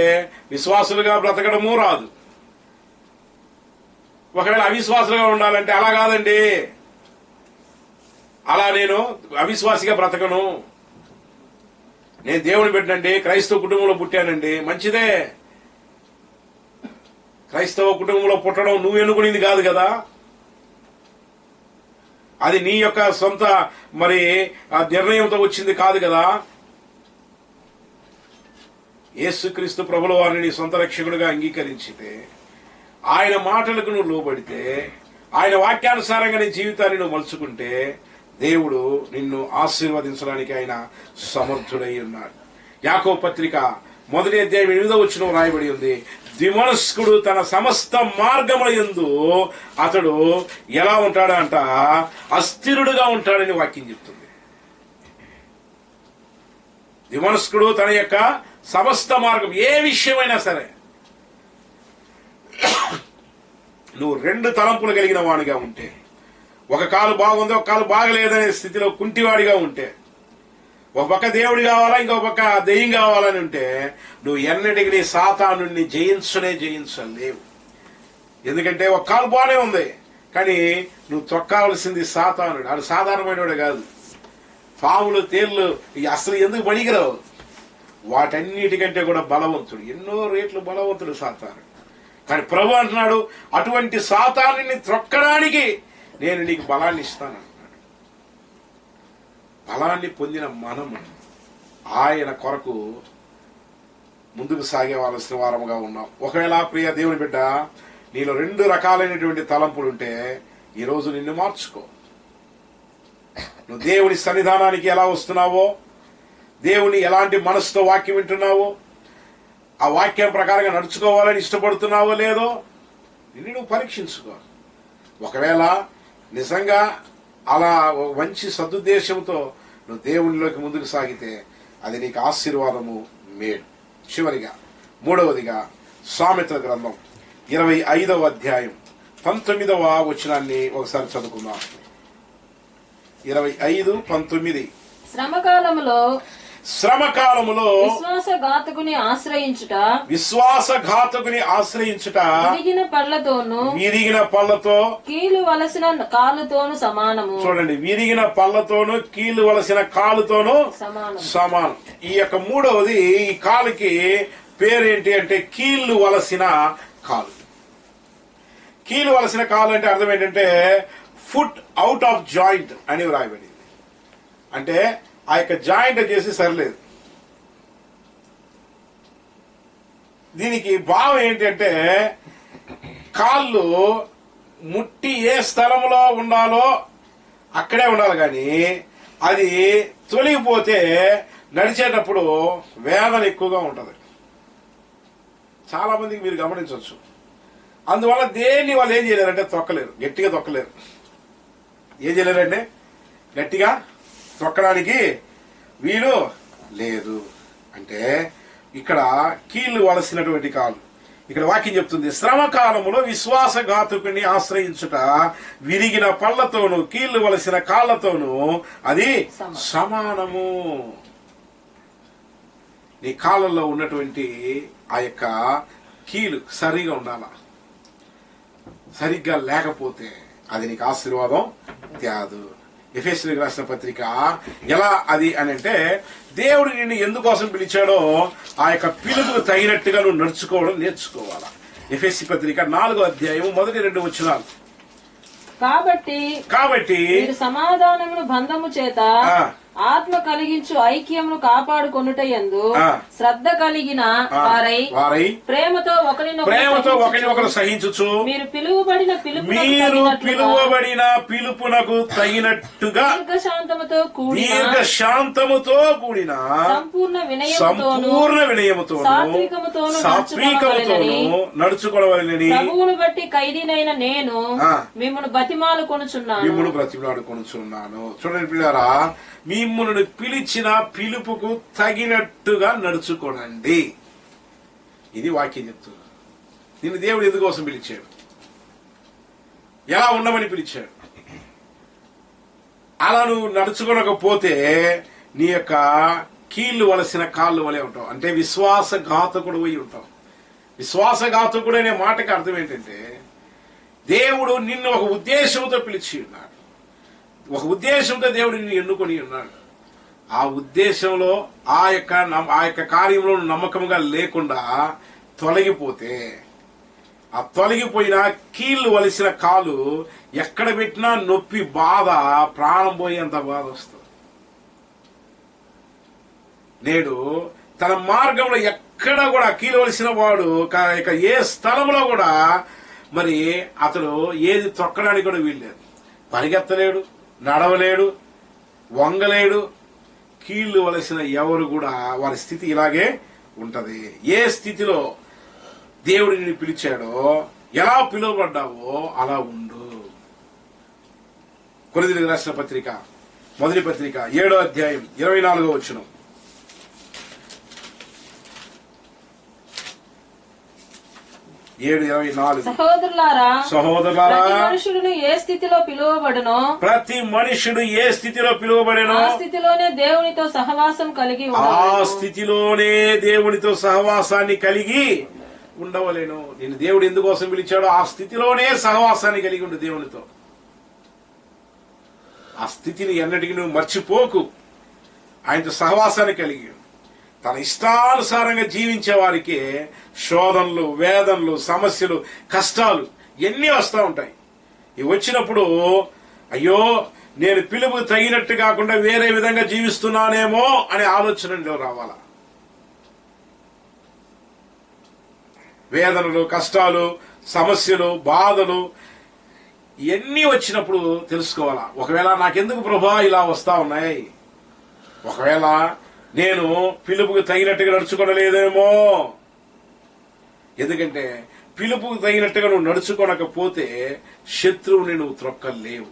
విశ్వాసులుగా బ్రతకడము రాదు. ఒకవేళ అవిశ్వాసులుగా ఉండాలంటే అలా కాదండి, అలా నేను అవిశ్వాసిగా బ్రతకను, నేను దేవుని బిడ్డనండి, క్రైస్తవ కుటుంబంలో పుట్టానండి, మంచిదే. క్రైస్తవ కుటుంబంలో పుట్టడం నువ్వు ఎన్నుకునేది కాదు కదా, అది నీ యొక్క సొంత మరి నిర్ణయంతో వచ్చింది కాదు కదా. యేసుక్రీస్తు ప్రభుల వారిని నీ సొంత రక్షకుడిగా అంగీకరించితే, ఆయన మాటలకు నువ్వు లోబడితే, ఆయన వాక్యానుసారంగా నీ జీవితాన్ని నువ్వు మలుచుకుంటే, దేవుడు నిన్ను ఆశీర్వదించడానికి ఆయన సమర్థుడై ఉన్నాడు. యాకోబు పత్రిక 1వ అధ్యాయం 8వ వచనం రాయబడి ఉంది, ద్విమనస్కుడు తన సమస్త మార్గముల యందు అతడు ఎలా ఉంటాడంట, అస్థిరుడుగా ఉంటాడని వాక్యం చెప్తుంది. ద్విమనస్కుడు తన యొక్క సమస్త మార్గం, ఏ విషయమైనా సరే, నువ్వు 2 తలంపులు కలిగిన వాడిగా ఉంటే, ఒక కాలు బాగుంది, ఒక కాలు బాగలేదనే స్థితిలో కుంటివాడిగా ఉంటే, ఒక పక్క దేవుడు కావాలా, ఇంకో పక్క దెయ్యం కావాలని ఉంటే, నువ్వు ఎన్నటికి నీ సాతానుడిని జయించలేవు. ఎందుకంటే ఒక కాలు బాగానే ఉంది, కానీ నువ్వు తొక్కాల్సింది సాతానుడు. అది సాధారణమైనవాడు కాదు. పాములు, తేళ్లు అసలు ఎందుకు పనికిరావు, వాటన్నిటికంటే కూడా బలవంతుడు, ఎన్నో రేట్లు బలవంతుడు సాతానుడు. కానీ ప్రభు అంటున్నాడు, అటువంటి సాతానుని త్రొక్కడానికి నేను నీకు బలాన్ని ఇస్తాను అంటున్నాడు. బలాన్ని పొందిన మనము ఆయన కొరకు ముందుకు సాగేవాల్సిన వారముగా ఉన్నాం. ఒకవేళ ప్రియ దేవుని బిడ్డ, నీలో 2 రకాలైనటువంటి తలంపులుంటే ఈరోజు నిన్ను మార్చుకో. నువ్వు దేవుని సన్నిధానానికి ఎలా వస్తున్నావో, దేవుని ఎలాంటి మనసుతో వాక్యం వింటున్నావో, ఆ వాక్యం ప్రకారంగా నడుచుకోవాలని ఇష్టపడుతున్నావో లేదో నిన్ను నువ్వు పరీక్షించుకో. ఒకవేళ నిజంగా అలా మంచి సదుద్దేశంతో నువ్వు దేవునిలోకి ముందుకు సాగితే అది నీకు ఆశీర్వాదము, మేలు. చివరిగా మూడవదిగా సామెతల గ్రంథం 25వ అధ్యాయం 19వ వచనాన్ని ఒకసారి చదువుకుందాం. 25:19. శ్రమకాలములో విశ్వాసఘాతకుని ఆశ్రయించుట విరిగిన పళ్ళతో కీలు వలసిన కాలుతోను సమానము. చూడండి, విరిగిన పళ్ళతోను కీలు వలసిన కాలుతోను సమానం. ఈ యొక్క మూడవది, ఈ కాలుకి పేరేంటి అంటే కీళ్లు వలసిన కాలు. కీలు వలసిన కాలు అంటే అర్థం ఏంటంటే ఫుట్ అవుట్ ఆఫ్ జాయింట్ అని వ్రాయబడింది. అంటే ఆ యొక్క జాయింట్ చేసి సరిలేదు. దీనికి భావం ఏంటంటే కాళ్ళు ముట్టి ఏ స్థలంలో ఉండాలో అక్కడే ఉండాలి, కానీ అది తొలగిపోతే నడిచేటప్పుడు వేదన ఎక్కువగా ఉంటది. చాలా మందికి మీరు గమనించవచ్చు. అందువల్ల దేన్ని వాళ్ళు ఏం చేయలేరంటే తొక్కలేరు, గట్టిగా తొక్కలేరు. ఏం చేయలేరంటే గట్టిగా తొక్కడానికి వీలు లేదు. అంటే ఇక్కడ కీళ్లు వలసినటువంటి కాలు. ఇక్కడ వాక్యం చెప్తుంది, శ్రమకాలములో విశ్వాసఘాతుకుని ఆశ్రయించుట విరిగిన పళ్ళతోనూ కీళ్లు వలసిన కాళ్లతోనూ అది సమానము. నీ కాళ్ళల్లో ఉన్నటువంటి ఆ యొక్క కీలు సరిగా ఉండాలా. సరిగ్గా లేకపోతే అది నీకు ఆశీర్వాదం త్యాదు. ఎఫెసీయులకు రాసిన పత్రిక ఎలా అది అని అంటే, దేవుడు నిన్ను ఎందుకోసం పిలిచాడో ఆ యొక్క పిలుపుకు తగినట్టుగా నువ్వు నడుచుకోవడం నేర్చుకోవాలా. ఎఫెసీ పత్రిక 4వ అధ్యాయం 1-2 వచనాలు. కాబట్టి మీరు సమాధానమును బంధము చేత ఆత్మ కలిగించు ఐక్యమును కాపాడుకొనుటయందు శ్రద్ధ కలిగిన వారై ప్రేమతో ఒకరినొకరు సహించుచు మీరు పిలువబడిన పిలుపునకు తగినట్టుగా దీర్ఘశాంతముతో కూడిన సంపూర్ణ వినయముతో సాత్వికముతోను నడుచుకోవాలని ప్రభువును బట్టి ఖైదీనైన నేను మిమ్మల్ని బ్రతిమాలుకొనుచున్నాను. చూడండి పిల్లారా, మిమ్మల్ని పిలిచిన పిలుపుకు తగినట్టుగా నడుచుకోనండి. ఇది వాక్యం చెప్తుంది. నిన్ను దేవుడు ఎందుకోసం పిలిచాడు, ఎలా ఉండమని పిలిచాడు. అలా నువ్వు నడుచుకోనకపోతే నీ యొక్క కీళ్లు వలసిన కాళ్ళు వలె ఉంటావు. అంటే విశ్వాసఘాతకుడు పోయి ఉంటావు. విశ్వాసఘాతకుడు అనే మాటకి అర్థం ఏంటంటే, దేవుడు నిన్ను ఒక ఉద్దేశంతో పిలిచి ఉన్నాడు. ఒక ఉద్దేశంతో దేవుడు నిన్ను ఎన్నుకొని ఉన్నాడు. ఆ ఉద్దేశంలో ఆ యొక్క కార్యంలో నమ్మకంగా లేకుండా తొలగిపోతే, ఆ తొలగిపోయిన కీళ్లు వలిసిన కాలు ఎక్కడ పెట్టినా నొప్పి, బాధ, ప్రాణం పోయేంత బాధ వస్తుంది. నేడు తన మార్గంలో ఎక్కడ కూడా కీలు వలిసిన వాడు ఏ స్థలంలో కూడా మరి అతడు ఏది తొక్కడానికి కూడా వీల్లేదు. పరిగెత్తలేడు, నడవలేడు, వంగలేడు. కీళ్లు వలసిన ఎవరు కూడా వారి స్థితి ఇలాగే ఉంటది. ఏ స్థితిలో దేవుడు నిన్ను పిలిచాడో, ఎలా పిలువబడ్డావో అలా ఉండు. కొరింథీయులకు రాసిన పత్రిక, మొదటి పత్రిక 7వ అధ్యాయం 24వ వచనం. 7:24. సహోదరులారా, ప్రతి మనుషుడు ఏ స్థితిలో పిలువబడెనో ఆ స్థితిలోనే దేవునితో సహవాసం కలిగి సహవాసాన్ని కలిగి ఉండవలేను. నేను దేవుడు ఎందుకోసం పిలిచాడో ఆ స్థితిలోనే సహవాసాన్ని కలిగి ఉండు దేవునితో. ఆ స్థితిని ఎన్నటికీ నువ్వు మర్చిపోకు. ఆయనతో సహవాసాన్ని కలిగి తన ఇష్టానుసారంగా జీవించే వారికి శోధనలు, వేదనలు, సమస్యలు, కష్టాలు ఎన్ని వస్తూ ఉంటాయి. ఇవి వచ్చినప్పుడు అయ్యో నేను పిలుపు తగినట్టు కాకుండా వేరే విధంగా జీవిస్తున్నానేమో అనే ఆలోచనలో రావాలా. వేదనలు, కష్టాలు, సమస్యలు, బాధలు ఎన్ని వచ్చినప్పుడు తెలుసుకోవాలా. ఒకవేళ నాకెందుకు ప్రభా ఇలా వస్తా ఉన్నాయి, ఒకవేళ నేను పిలుపుకు తగినట్టుగా నడుచుకోనలేదేమో. ఎందుకంటే పిలుపుకు తగినట్టుగా నువ్వు నడుచుకోనకపోతే శత్రువుని నువ్వు త్రొక్కలేవు,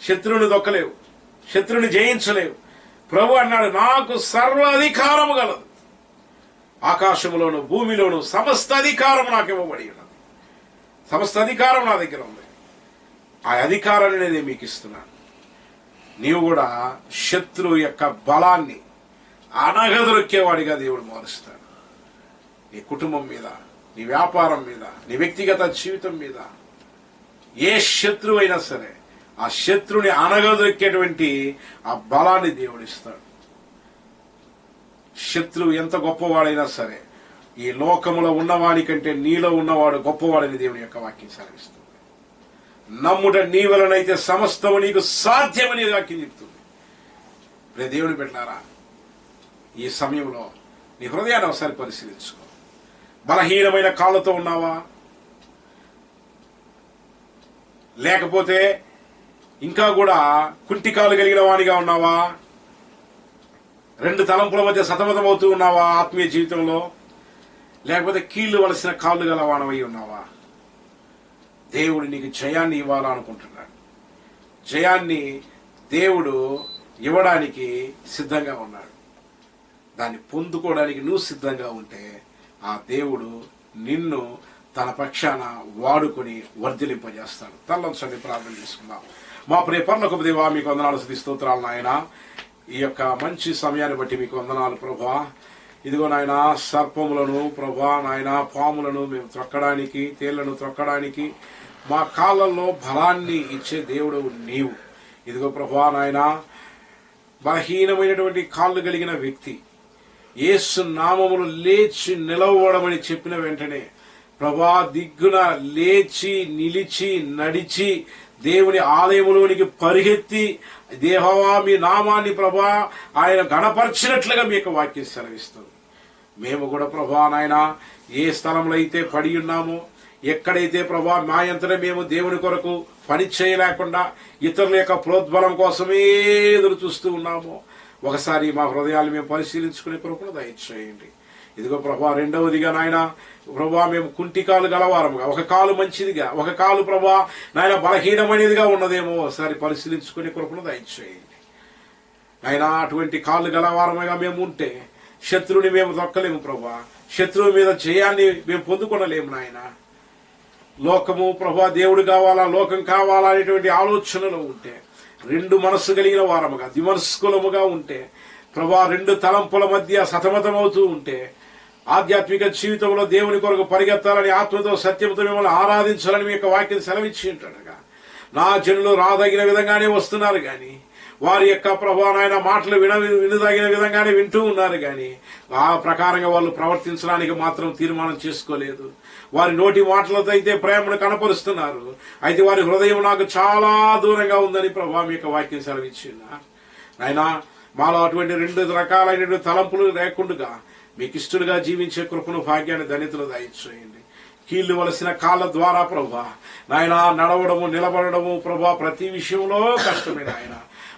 శత్రువుని దొక్కలేవు. శత్రుని జయించలేవు. ప్రభు అన్నాడు, నాకు సర్వ అధికారము గలదు, ఆకాశములోను భూమిలోను సమస్త అధికారం నాకు ఇవ్వబడి ఉన్నది. సమస్త అధికారం నా దగ్గర ఉంది. ఆ అధికారాన్ని నేను మీకు ఇస్తున్నాను. నీవు కూడా శత్రువు యొక్క బలాన్ని అనగదొక్కేవాడిగా దేవుడు మారుస్తాడు. నీ కుటుంబం మీద, నీ వ్యాపారం మీద, నీ వ్యక్తిగత జీవితం మీద ఏ శత్రువు అయినా సరే ఆ శత్రువుని అనగదొక్కేటువంటి ఆ బలాన్ని దేవుడు ఇస్తాడు. శత్రువు ఎంత గొప్పవాడైనా సరే ఈ లోకములో ఉన్నవాడి కంటే నీలో ఉన్నవాడు గొప్పవాడని దేవుని యొక్క వాక్యం సెలవిస్తుంది. నమ్ముట నీ వలనైతే సమస్తము నీకు సాధ్యమని వాక్యం చెప్తుంది. రే దేవుని పెట్టారా, ఈ సమయంలో నీ హృదయాన్ని ఒకసారి పరిశీలించుకో. బలహీనమైన కాళ్ళతో ఉన్నావా? లేకపోతే ఇంకా కూడా కుంటికాలు కలిగిన వాడిగా ఉన్నావా? రెండు తలంపుల మధ్య సతమతమవుతూ ఉన్నావా ఆత్మీయ జీవితంలో? లేకపోతే కీళ్లు వలసిన కాళ్ళు గల వాడవై ఉన్నావా? దేవుడు నీకు జయాన్ని ఇవ్వాలనుకుంటున్నాడు. జయాన్ని దేవుడు ఇవ్వడానికి సిద్ధంగా ఉన్నాడు. దాన్ని పొందుకోవడానికి నువ్వు సిద్ధంగా ఉంటే ఆ దేవుడు నిన్ను తన పక్షాన వాడుకొని వర్ధిలింపజేస్తాడు. తల్లంచండి, ప్రార్థన చేసుకుందాం. మా ప్రియ పరలోకపు దేవా, మీకు వందనాలు, స్తుతి స్తోత్రాలు నాయన. ఈ యొక్క మంచి సమయాన్ని బట్టి మీకు వందనాలు ప్రభా. ఇదిగో నాయన, సర్పములను ప్రభా నాయన, పాములను మేము త్రొక్కడానికి, తేళ్లను త్రొక్కడానికి మా కాళ్ళల్లో బలాన్ని ఇచ్చే దేవుడు నీవు. ఇదిగో ప్రభా నాయన, బలహీనమైనటువంటి కాళ్ళు కలిగిన వ్యక్తి యేసు నామములు లేచి నిలవడమని చెప్పిన వెంటనే ప్రభా దిగ్గున లేచి నిలిచి నడిచి దేవుని ఆలయములోనికి పరిగెత్తి దేవా మీ నామాన్ని ప్రభా ఆయన గణపరిచినట్లుగా మీకు వాక్యం సెలవిస్తుంది. మేము కూడా ప్రభా నాయన ఏ స్థలంలో అయితే పడి ఉన్నామో, ఎక్కడైతే ప్రభా మా అంతటా మేము దేవుని కొరకు పని చేయలేకుండా ఇతరుల యొక్క ప్రోద్బలం కోసమే ఎదురు చూస్తూ ఉన్నామో, ఒకసారి మా హృదయాలు మేము పరిశీలించుకునే కృపను దయచేయండి. ఇదిగో ప్రభా, రెండవదిగా నాయన ప్రభా మేము కుంటికాలు గలవారముగా, ఒక కాలు మంచిదిగా, ఒక కాలు ప్రభా నాయన బలహీనమైనదిగా ఉన్నదేమో ఒకసారి పరిశీలించుకునే కృపను దయచేయండి. నాయన అటువంటి కాళ్ళు గలవారముగా మేము ఉంటే శత్రువుని మేము దొక్కలేము ప్రభా. శత్రువు మీద జయాన్ని మేము పొందుకొనలేము నాయన. లోకము ప్రభా దేవుడు కావాలా, లోకం కావాలా అనేటువంటి ఆలోచనలో ఉంటే, రెండు మనస్సు కలిగిన వారముగా ద్విమనస్కులముగా ఉంటే ప్రభా, రెండు తలంపుల మధ్య సతమతమవుతూ ఉంటే, ఆధ్యాత్మిక జీవితంలో దేవుని కొరకు పరిగెత్తాలని, ఆత్మతో సత్యంతో మిమ్మల్ని ఆరాధించాలని మీ యొక్క వాక్యం సెలవిచ్చి ఉంటాడుగా. నా జనులు రాదగిన విధంగానే వస్తున్నారు గాని, వారి యొక్క ప్రభా నాయన మాటలు వినదగిన విధంగానే వింటూ ఉన్నారు గాని, ఆ ప్రకారంగా వాళ్ళు ప్రవర్తించడానికి మాత్రం తీర్మానం చేసుకోలేదు. వారి నోటి మాటలతో అయితే ప్రేమను కనపరుస్తున్నారు, అయితే వారి హృదయం నాకు చాలా దూరంగా ఉందని ప్రభా మీ యొక్క వాక్యం సెలవిచ్చిందా. అయినా మాలో అటువంటి రెండు రకాలైనటువంటి తలంపులు లేకుండా మీకు ఇష్టడుగా జీవించే కృపను, భాగ్యాన్ని, ధన్యతలు దయచేయండి. కీళ్లు వలసిన కాళ్ళ ద్వారా ప్రభా నాయన నడవడము, నిలబడము ప్రభా ప్రతి విషయంలో కష్టమే నాయన.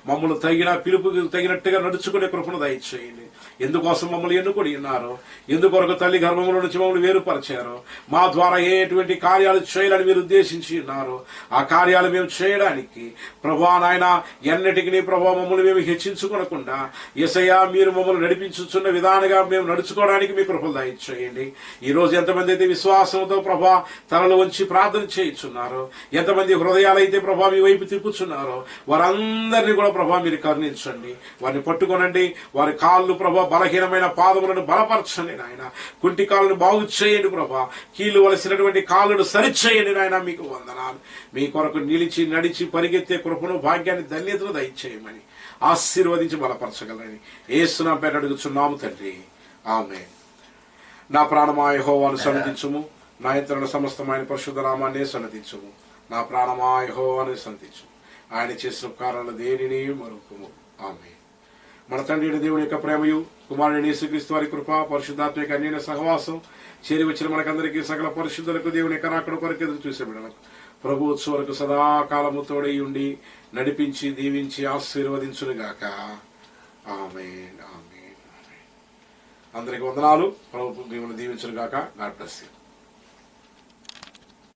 మమ్మల్ని తగిన పిలుపుకి తగినట్టుగా నడుచుకునే కృపను దయచేయండి. ఎందుకోసం మమ్మల్ని ఎన్నుకొని ఉన్నారు, ఎందుకొరకు తల్లి గర్భంలో నుంచి మమ్మల్ని వేరుపరిచారు, మా ద్వారా ఎటువంటి కార్యాలు చేయాలని మీరు ఉద్దేశించి ఉన్నారు, ఆ కార్యాలు మేము చేయడానికి ప్రభా నాయన ఎన్నటికి ప్రభా మమ్మల్ని మేము హెచ్చించుకోనకుండా యేసయ్యా మీరు మమ్మల్ని నడిపించుచున్న విధానంగా మేము నడుచుకోవడానికి మీ కృపలు దయచేయండి. ఈ రోజు ఎంతమంది అయితే విశ్వాసంతో ప్రభా తలలు వంచి ప్రార్థన చేయించున్నారో, ఎంతమంది హృదయాలైతే ప్రభా మీ వైపు తిప్పుచున్నారో, వారందరినీ కూడా ప్రభా మీరు కరుణించండి. వారిని పట్టుకొనండి. వారి కాళ్ళు ప్రభా బలహీనమైన పాదములను బలపరచండి నాయన. కుంటి కాళ్ళను బాగు చేయండి ప్రభా. కీళ్లు వలసినటువంటి కాళ్ళను సరిచేయండి నాయన. మీకు వందనాలు. మీ కొరకు నిలిచి నడిచి పరిగెత్తే కృపను, భాగ్యాన్ని, ధన్యతను దయచేయమని ఆశీర్వదించి బలపరచగలని యేసు నామమున పేరట అడుగుచున్నాము తండ్రి, ఆమేన్. నా ప్రాణమా యెహోవాను సన్నిధించుము, నా యంత్రణ సమస్తమైన పరిశుద్ధ నామాన్నే సన్నిధించుము. నా ప్రాణమా యెహోవాను సన్నిధించుము, ఆయన చేసిన ఉపకారాలను దేనిని మరువకుము. ఆమేన్. మన తండ్రి దేవుని యొక్క ప్రేమయు, కుమారుని యేసుక్రీస్తు వారి కృప, పరిశుద్ధాత్మ యొక్క అన్యోన్య సహవాసం చేరి వచ్చిన మనకందరికీ, సకల పరిశుద్ధులకు, దేవుని యొక్క రాకడ కొరకు ఎదురు చూసే బిడ్డలకు ప్రభు ఉత్సవాలకు సదాకాలము తోడై ఉండి నడిపించి దీవించి ఆశీర్వదించునుగాక. ఆమేన్. ఆమేన్. అందరికి వందనాలు. ప్రభు మిమ్మల్ని దీవించునుగాక. God bless you.